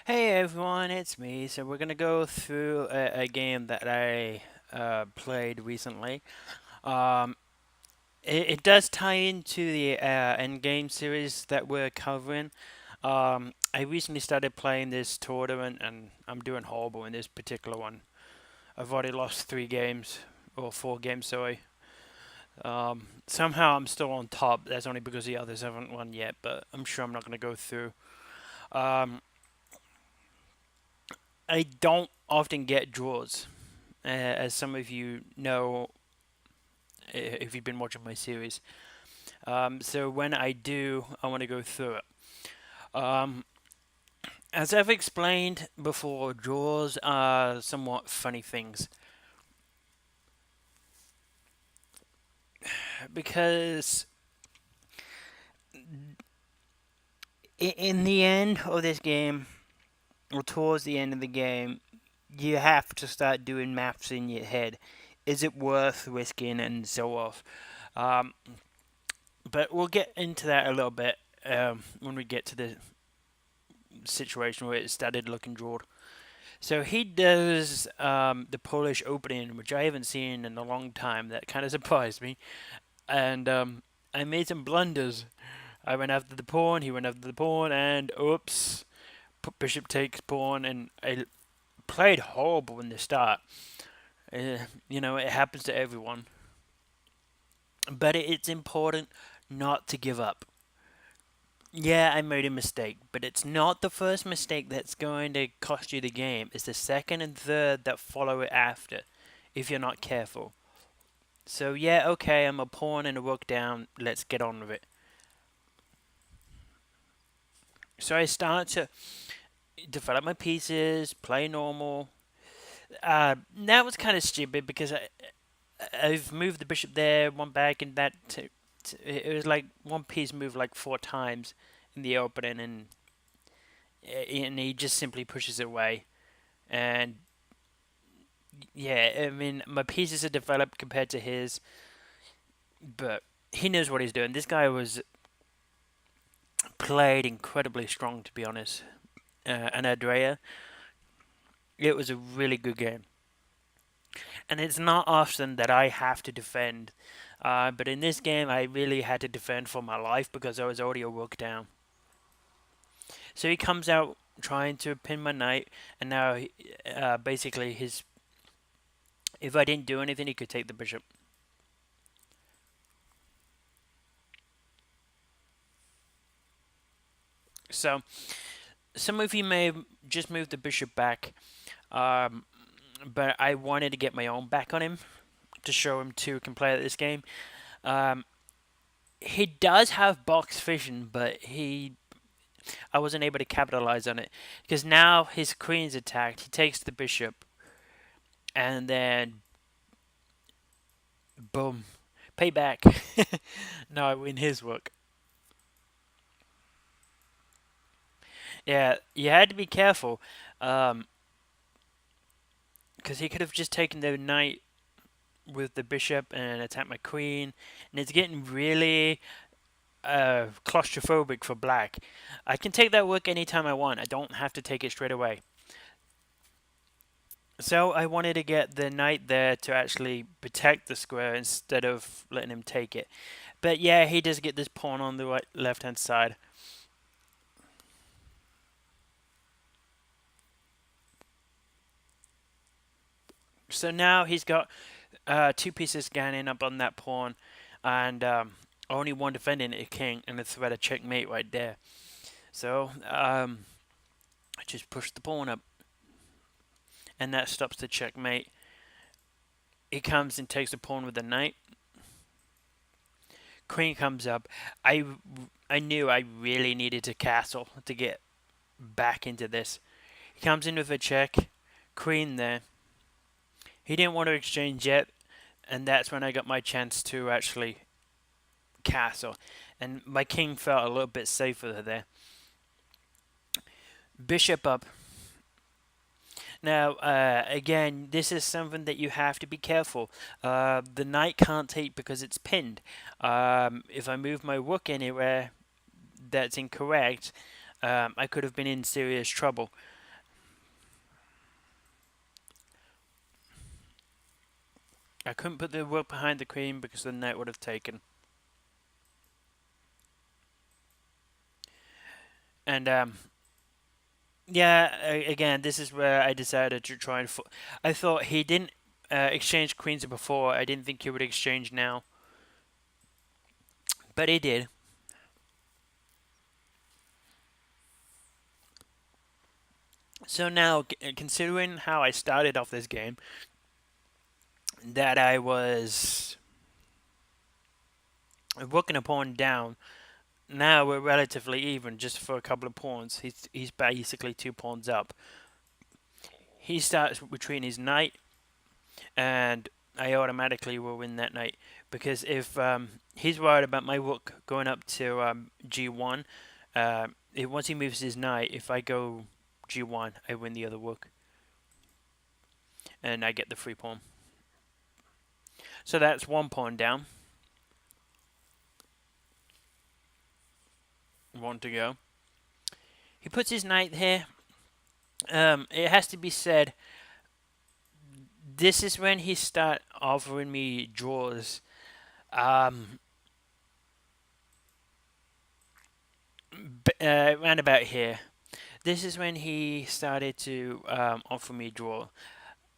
Hey everyone, it's me. So we're gonna go through a game that I played recently. Um, it does tie into the end game series that we're covering. I recently started playing this tournament, and I'm doing horrible in this particular one. I've already lost 3 games, or 4 games, sorry. Somehow I'm still on top. That's only because the others haven't won yet, but I'm sure I'm not gonna go through. Um, I don't often get draws. As some of you know, if you've been watching my series. So when I do, I want to go through it. Um, as I've explained before, draws are somewhat funny things because in the end of this game, or towards the end of the game, you have to start doing maths in your head. Is it worth risking and so off? Um, but we'll get into that a little bit when we get to the situation where it started looking drawn. So he does the Polish opening, which I haven't seen in a long time. That kind of surprised me. And I made some blunders. I went after the pawn, he went after the pawn, and oops, bishop takes pawn, and I played horrible in the start. It happens to everyone. But it's important not to give up. Yeah, I made a mistake, but it's not the first mistake that's going to cost you the game. It's the second and third that follow it after, if you're not careful. So yeah, okay, I'm a pawn and a rook down. Let's get on with it. So I start to develop my pieces, play normal. That was kind of stupid because I've moved the bishop there, one back, and it was like one piece moved like 4 times in the opening, and he just simply pushes it away. And yeah, I mean, my pieces are developed compared to his, but he knows what he's doing. This guy was played incredibly strong, to be honest. And Andrea, it was a really good game. And it's not often that I have to defend, but in this game, I really had to defend for my life because I was already a rook down. So he comes out trying to pin my knight, and now basically his if I didn't do anything, he could take the bishop. So some of you may have just moved the bishop back, um, but I wanted to get my own back on him to show him too can play at this game. Um, he does have box vision, but I wasn't able to capitalize on it because now his queen's attacked. He takes the bishop, and then boom, payback. No, I win his rook. Yeah, you had to be careful, because he could have just taken the knight with the bishop and attacked my queen, and it's getting really claustrophobic for black. I can take that rook anytime I want. I don't have to take it straight away. So I wanted to get the knight there to actually protect the square instead of letting him take it. But yeah, he does get this pawn on the right left hand side. So now he's got 2 pieces scanning up on that pawn, and only one defending a king, and a threat of checkmate right there. So I just push the pawn up, and that stops the checkmate. He comes and takes the pawn with the knight. Queen comes up. I knew I really needed to castle to get back into this. He comes in with a check. Queen there. He didn't want to exchange yet, and that's when I got my chance to actually castle. And my king felt a little bit safer there. Bishop up. Now, again, this is something that you have to be careful. The knight can't take because it's pinned. If I move my rook anywhere that's incorrect, I could have been in serious trouble. I couldn't put the rook behind the queen because the knight would have taken. And yeah, again, this is where I decided to try and. I thought he didn't exchange queens before. I didn't think he would exchange now, but he did. So now, considering how I started off this game, that I was working a pawn down. Now we're relatively even, just for a couple of pawns. He's basically 2 pawns up. He starts retreating his knight, and I automatically will win that knight because if he's worried about my rook going up to g1, once he moves his knight, if I go g1, I win the other rook, and I get the free pawn. So that's 1 pawn down. 1 to go. He puts his knight here. It has to be said, this is when he start offering me draws. Um, Around about here. This is when he started to offer me a draw.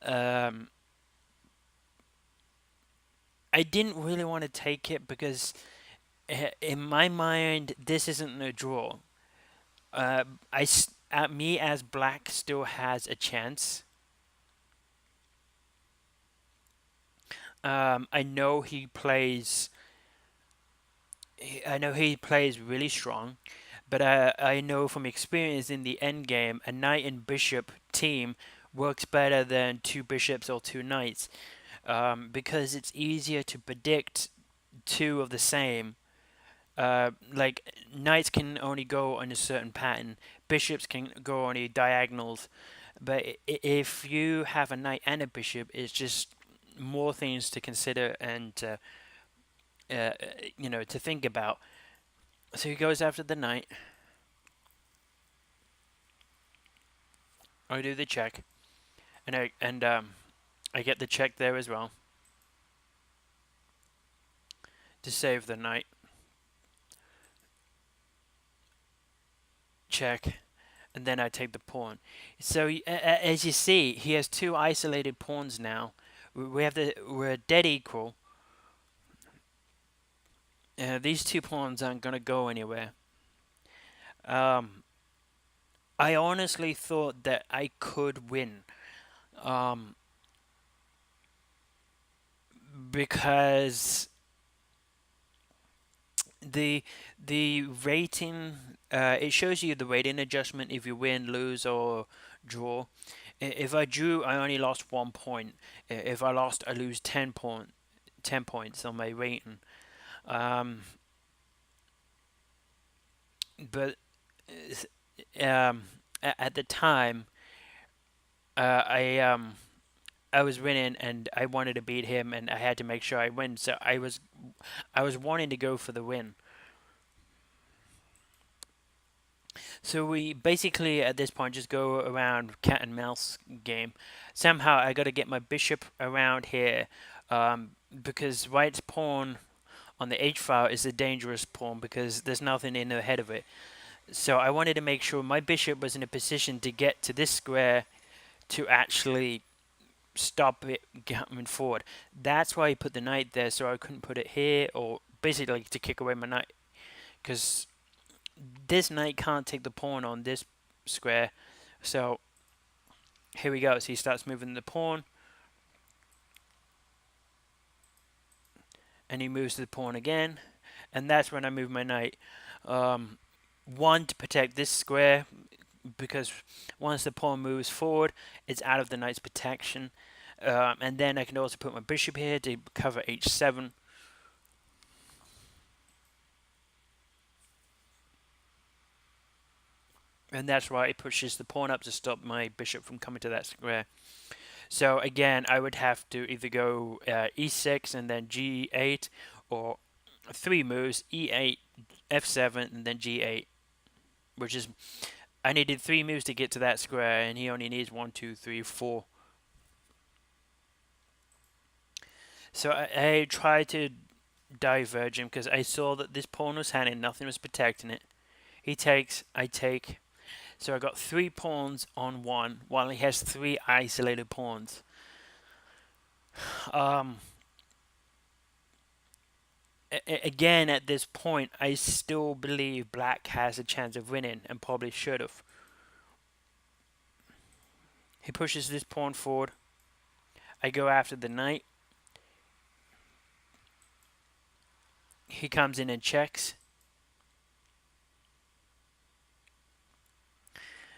Um, I didn't really want to take it because, in my mind, this isn't a draw. Uh, me as black still has a chance. I know he plays. I know he plays really strong, but I know from experience in the end game, a knight and bishop team works better than 2 bishops or 2 knights, because it's easier to predict two of the same. Like knights can only go on a certain pattern, bishops can go on a diagonals, but if you have a knight and a bishop, it's just more things to consider and uh, to think about. So he goes after the knight. I do the check, and I get the check there as well to save the knight. Check, and then I take the pawn. So as you see, he has 2 isolated pawns now. We're dead equal. These 2 pawns aren't gonna go anywhere. Um, I honestly thought that I could win. Um, because the rating, it shows you the rating adjustment if you win, lose, or draw. If I drew, I only lost 1 point. If I lost, I lose 10 points on my rating. Um, but at the time, I was winning and I wanted to beat him and I had to make sure I win. So I was wanting to go for the win. So we basically at this point just go around cat and mouse game. Somehow I got to get my bishop around here, because white's pawn on the h file is a dangerous pawn because there's nothing in the head of it. So I wanted to make sure my bishop was in a position to get to this square to actually stop it coming forward. That's why I put the knight there, so I couldn't put it here, or basically to kick away my knight, because this knight can't take the pawn on this square. So here we go. So he starts moving the pawn, and he moves the pawn again, and that's when I move my knight. One, to protect this square, because once the pawn moves forward, it's out of the knight's protection. And then I can also put my bishop here to cover h7. And that's why it pushes the pawn up to stop my bishop from coming to that square. So again, I would have to either go e6 and then g8, or 3 moves, e8, f7, and then g8. which is I needed 3 moves to get to that square, and he only needs 1, 2, 3, 4. So I tried to diverge him because I saw that this pawn was handing, nothing was protecting it. He takes, I take. So I got 3 pawns on one, while he has 3 isolated pawns. Um, Again, at this point, I still believe black has a chance of winning and probably should have. He pushes this pawn forward. I go after the knight. He comes in and checks.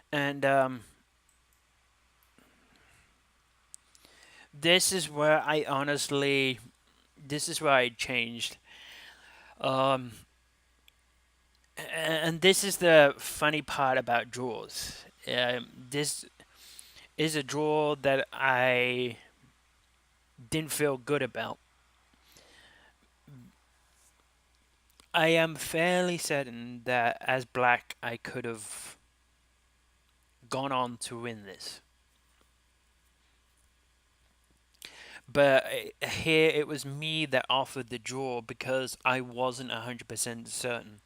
And this is where this is where I changed. Um, and this is the funny part about draws. This is a draw that I didn't feel good about. I am fairly certain that as black, I could have gone on to win this. But here it was me that offered the draw because I wasn't 100% certain.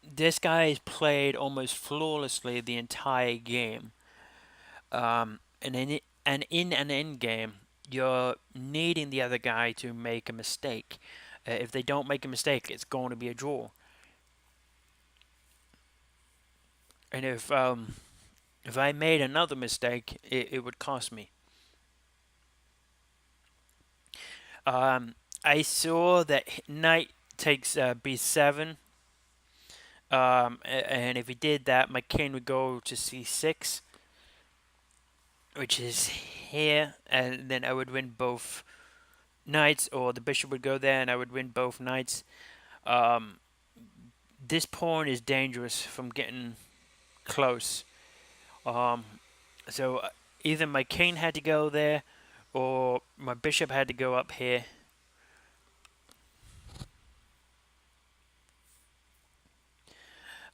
This guy has played almost flawlessly the entire game. And in an end game, you're needing the other guy to make a mistake. If they don't make a mistake, it's going to be a draw. And if I made another mistake, it would cost me. I saw that knight takes b7. And if he did that, my king would go to c6, which is here, and then I would win both knights, or the bishop would go there, and I would win both knights. Um, this pawn is dangerous from getting close. Um, so either my king had to go there, or my bishop had to go up here.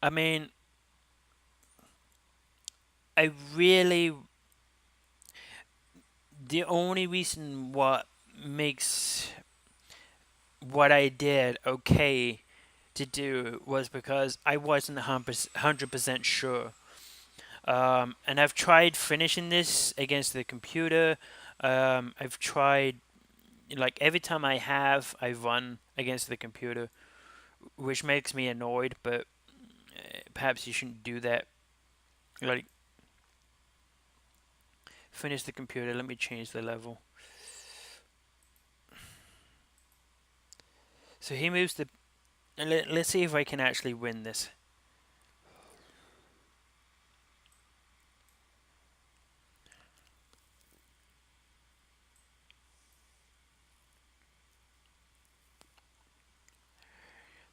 I mean, I really the only reason what makes what I did okay to do was because I wasn't 100% sure. And I've tried finishing this against the computer. I've tried, like, every time I've run against the computer, which makes me annoyed, but perhaps you shouldn't do that. Like, finish the computer. Let me change the level. So he moves the. Let's see if I can actually win this.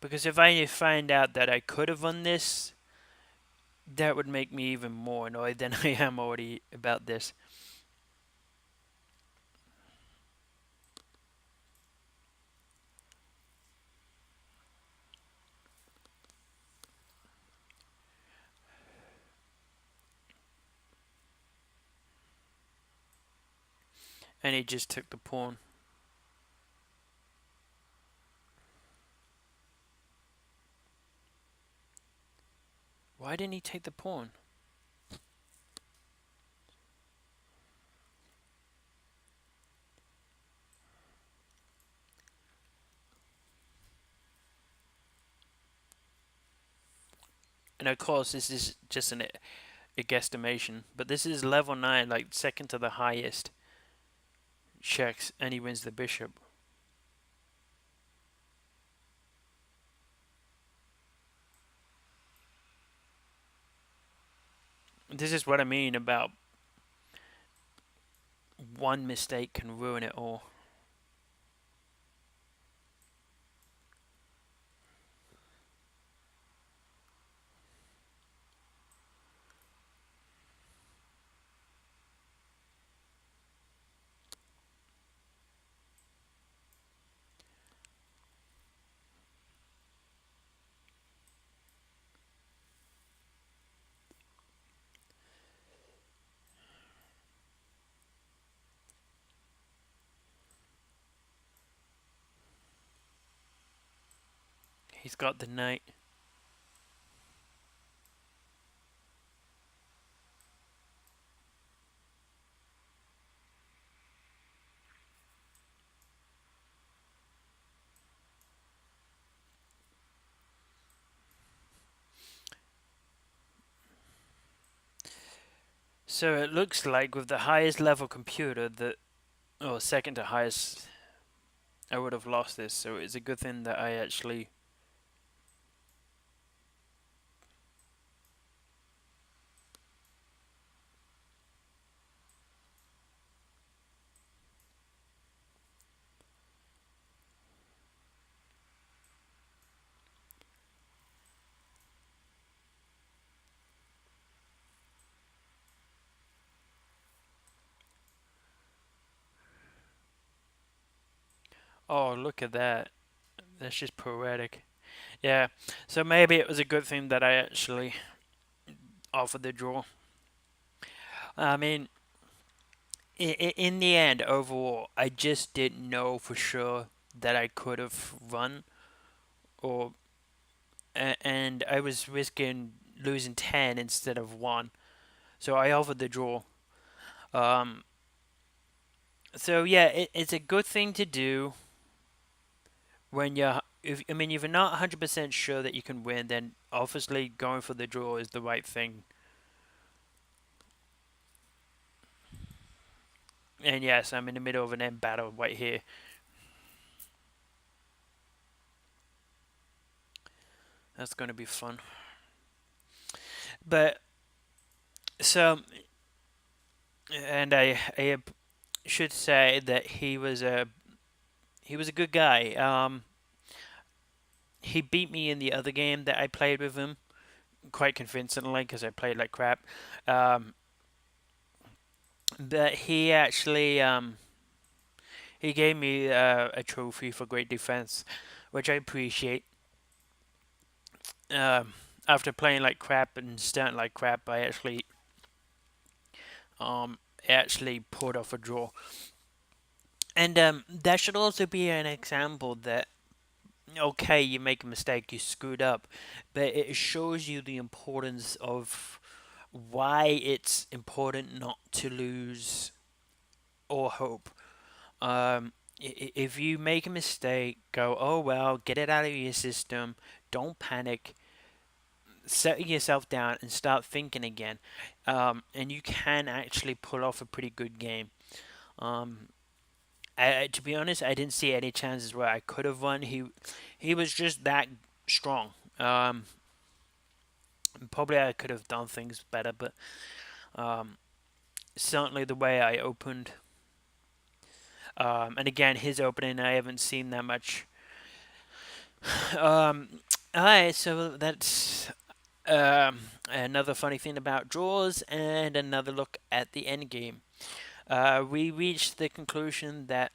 Because if I find out that I could have won this, that would make me even more annoyed than I am already about this. And he just took the pawn. Why didn't he take the pawn? And of course, this is just a guesstimation, but this is level 9, like second to the highest. Checks, and he wins the bishop. This is what I mean about one mistake can ruin it all. He's got the knight. So it looks like with the highest level computer that, or second to highest, I would have lost this. So it's a good thing that I actually. Oh, look at that. That's just poetic. Yeah. So maybe it was a good thing that I actually offered the draw. I mean, in the end, overall, I just didn't know for sure that I could have run, or and I was risking losing 10 instead of 1. So I offered the draw. Um, so yeah, it's a good thing to do when you're. If I mean, if you're not 100% sure that you can win, then obviously going for the draw is the right thing. And yes, I'm in the middle of an end battle right here. That's going to be fun. But so, and I should say that he was a good guy. He beat me in the other game that I played with him quite convincingly because I played like crap. Um, but he gave me a trophy for great defense, which I appreciate. Um, After playing like crap and starting like crap, I um actually pulled off a draw. And that should also be an example that okay, you make a mistake, you screwed up, but it shows you the importance of why it's important not to lose or hope. If you make a mistake, go, oh well, get it out of your system, don't panic, set yourself down and start thinking again. And you can actually pull off a pretty good game. Um, to be honest, I didn't see any chances where I could have won. He was just that strong. Probably I could have done things better, but um, certainly the way I opened. And again, his opening, I haven't seen that much. Um, Alright, so that's another funny thing about draws and another look at the end game. We reached the conclusion that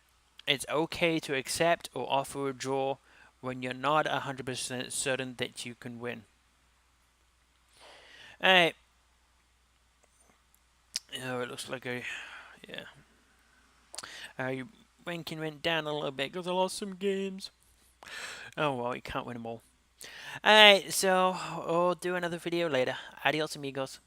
it's okay to accept or offer a draw when you're not 100% certain that you can win. Alright, oh, it looks like yeah. Your ranking went down a little bit because I lost some games. Oh well, you can't win them all. Alright, so I'll do another video later. Adios amigos.